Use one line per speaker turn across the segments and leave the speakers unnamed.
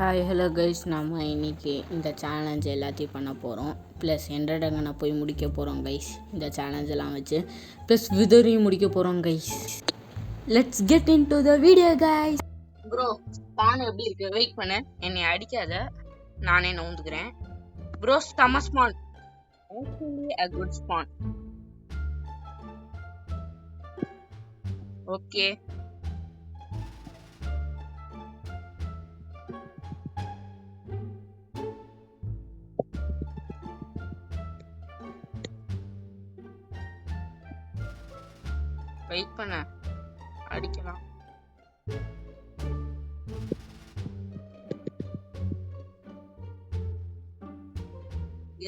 Hi hello guys, நம்ம இன்றைக்கி இந்த சேலஞ்ச் எல்லாத்தையும் பண்ண போகிறோம். ப்ளஸ் என்டர்டங்கனை போய் முடிக்க போகிறோம் கைஸ் இந்த சேலஞ்செல்லாம் வச்சு. ப்ளஸ் விதரையும் முடிக்க போகிறோம் guys. Let's get into the video guys.
Bro spawn எப்படி இருக்கு? வெயிட் பண்ணு, என்னை அடிக்காத, நானே நவுந்துக்கிறேன். ப்ரோ செம spawn, actually a good spawn. Okay wait பண்ண, அடிக்கலாம்.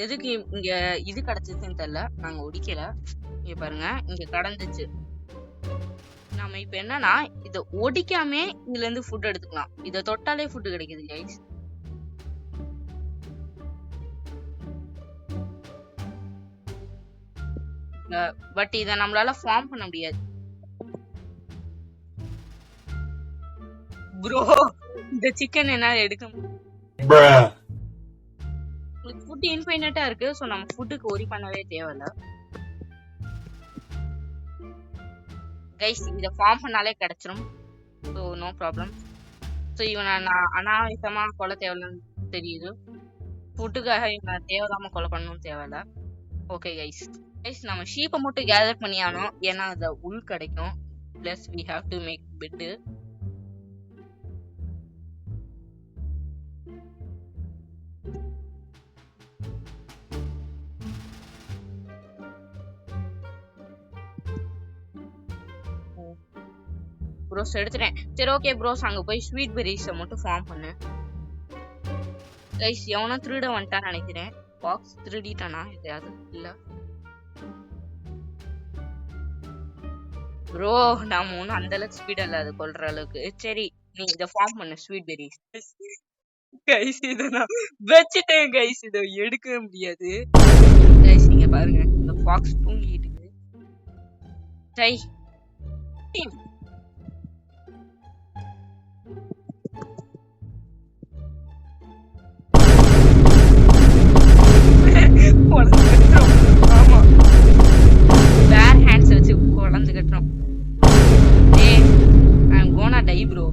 எதுக்கு இங்க இது கிடைச்சதுன்னு தெரியல, நாங்க ஒடிக்கல. இங்க பாருங்க, இங்க கடந்துச்சு. நம்ம இப்ப என்னன்னா இத ஒடிக்காம இதுல இருந்து ஃபுட் எடுத்துக்கலாம். இத தொட்டாலே ஃபுட் கிடைக்குது கைஸ். பட் இத நம்மளால ஃபார்ம் பண்ண முடியாது ப்ரோ. இந்த சிக்கன் என்னால எடுக்க முடியும். ஃபுட் இன்ஃபைனட்டா இருக்கு, சோ நம்ம ஃபுட்டுக்கு ஒரி பண்ணவே தேவையில்ல கைஸ். இத ஃபார்ம் பண்ணாலே கிடைச்சிரும், சோ நோ ப்ராப்ளம். சோ இவனை நான் அனாவசியமா கொலை தேவையில்லன்னு தெரியுது. ஃபுட்டுக்காக இவனை தேவையில்லாம கொலை பண்ணணும் தேவையில்ல. ஓகே கைஸ், நம்ம ஷீப்பை மட்டும் கேதர் பண்ணி ஆனோம், ஏன்னா அது உள் கிடைக்கும். Plus we have to make bed. Bros எடுத்துட்டேன். சரி ஓகே ப்ரோஸ், அங்க போய் ஸ்வீட் பெரிஸை மட்டும் ஃபார்ம் பண்ணு கைஸ். எவனோ திருட வந்துட்டான்னு நினைக்கிறேன். பாக்ஸ் திருடிட்டானா எதையாவது? இல்ல ப்ரோ, நாம ஒன்றும் அந்த அளவுக்கு ஸ்பீட் இல்ல அது கொல்ற அளவுக்கு. சரி நீ இதை ஃபார்ம் பண்ண ஸ்வீட் பெரிஸ் கைஸ். இதை நான் வச்சுட்டேன் கைஸ், இதை எடுக்கவே முடியாது கைஸ். நீங்க பாருங்க, இந்த பாக்ஸ் தூங்கிட்டு இருக்கு. சரி ஆமா, பேர் ஹேண்ட்ஸ் வச்சு குழந்து கட்டுறோம். I'm gonna die bro.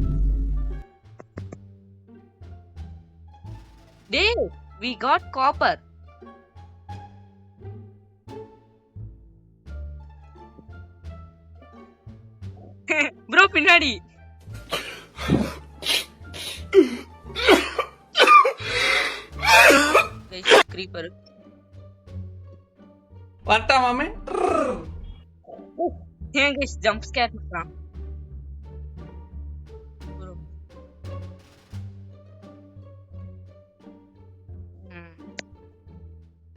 Dave, we got copper. bro பின்னாடி creeper
வட்டா மாமே.
ஏன் கைஸ் ஜம்ப் ஸ்கேர் பண்றான்?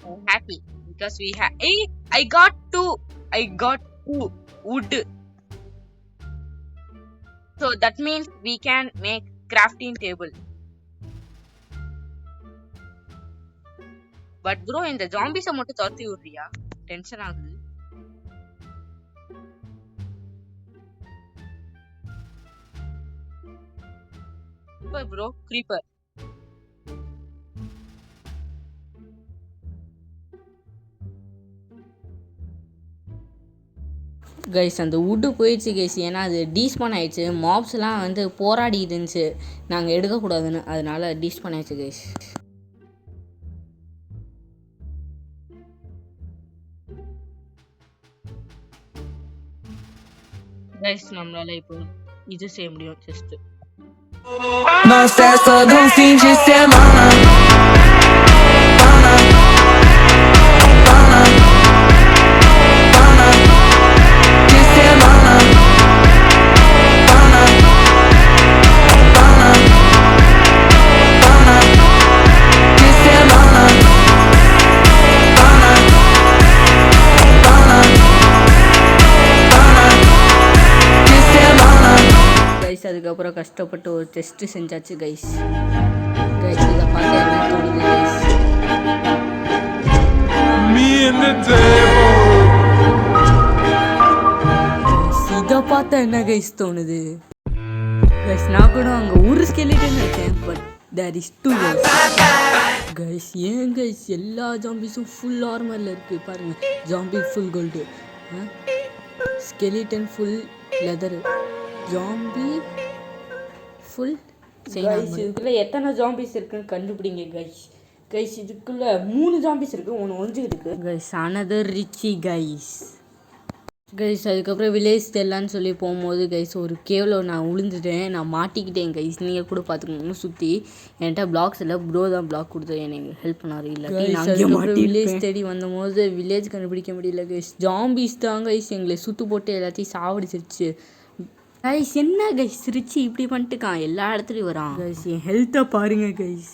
I'm happy because we have I got two wood, so that means we can make crafting table. But bro, இந்த ஜாம்பிஸை மட்டும் துரத்தி விடுறியா? Tension ஆகுது. Bro creeper
guys அந்த wood போயிடுச்சு கைஸ், ஏன்னா அது டீஸ்பான் ஆயிடுச்சு. மாப்ஸ்லாம் வந்து போராடி இருந்துச்சு நாங்கள் எடுக்கக்கூடாதுன்னு, அதனால டீஸ்பான் ஆயிடுச்சு கைஸ்.
கைஸ் நம்மளால இப்போ இது செய்ய முடியும். Just
Mas festa do fim de semana. De semana. De semana.
Guys அதுக்கப்புறம் கஷ்டப்பட்டு ஒரு டெஸ்ட்டு செஞ்சாச்சு கைஸ். கைஸ் இதை பார்த்து என்ன தோணுது கைஸ்? இதை பார்த்தா என்ன கைஸ் தோணுது? கைஸ் நான் கூட அங்கே ஒரு ஸ்கெலிட்டன் இருக்கேன், பட் தேர் இஸ் 2 கைஸ். ஏன் கைஸ் எல்லா ஜாம்பிஸும் ஃபுல் ஆர்மரில் இருக்குது பாருங்கள். Zombie full gold, skeleton full leather, zombie full guys. இதுக்குள்ளே எத்தனை ஜாம்பிஸ் இருக்குன்னு கண்டுபிடிங்க கைஸ். கைஸ் இதுக்குள்ளே 3 ஜாம்பிஸ் இருக்குது, ஒன்று ஒழிஞ்சுக்கிட்டு இருக்கு கைஸ். அனதர் ரிச்சி கைஸ். கைஸ் அதுக்கப்புறம் வில்லேஜ் தெரியலான்னு சொல்லி போகும்போது கைஸ் ஒரு கேவில் நான் விழுந்துட்டேன், நான் மாட்டிக்கிட்டேன் கைஸ். நீங்கள் கூட பார்த்துக்கணும். சுற்றி என்கிட்ட பிளாக்ஸ் இல்லை, ப்ரோ தான் பிளாக் கொடுத்து எனக்கு ஹெல்ப் பண்ணார். இல்லை வில்லேஜ் தேடி வந்தபோது வில்லேஜ் கண்டுபிடிக்க முடியல கைஸ். ஜாம்பிஸ் தான் கைஸ் எங்களை சுற்று போட்டு எல்லாத்தையும் சாவடிச்சிருச்சு கைஸ். என்ன கைஸ் ரிச்சி இப்படி பண்ணிட்டுக்கான், எல்லா இடத்துலையும் வரான் கைஸ். என் ஹெல்த்தை பாருங்க கைஸ்.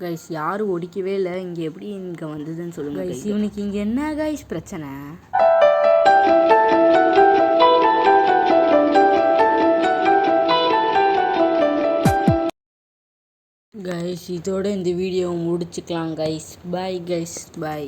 கைஸ் யாரும் ஒடிக்கவே இல்லை, இங்கே எப்படி இங்கே வந்ததுன்னு சொல்லுங்கள் கைஸ். இவனுக்கு இங்கே என்ன கைஸ் பிரச்சனை? கைஸ் இதோட இந்த வீடியோவை முடிச்சுக்கலாம் கைஸ். பாய் கைஸ், பாய்.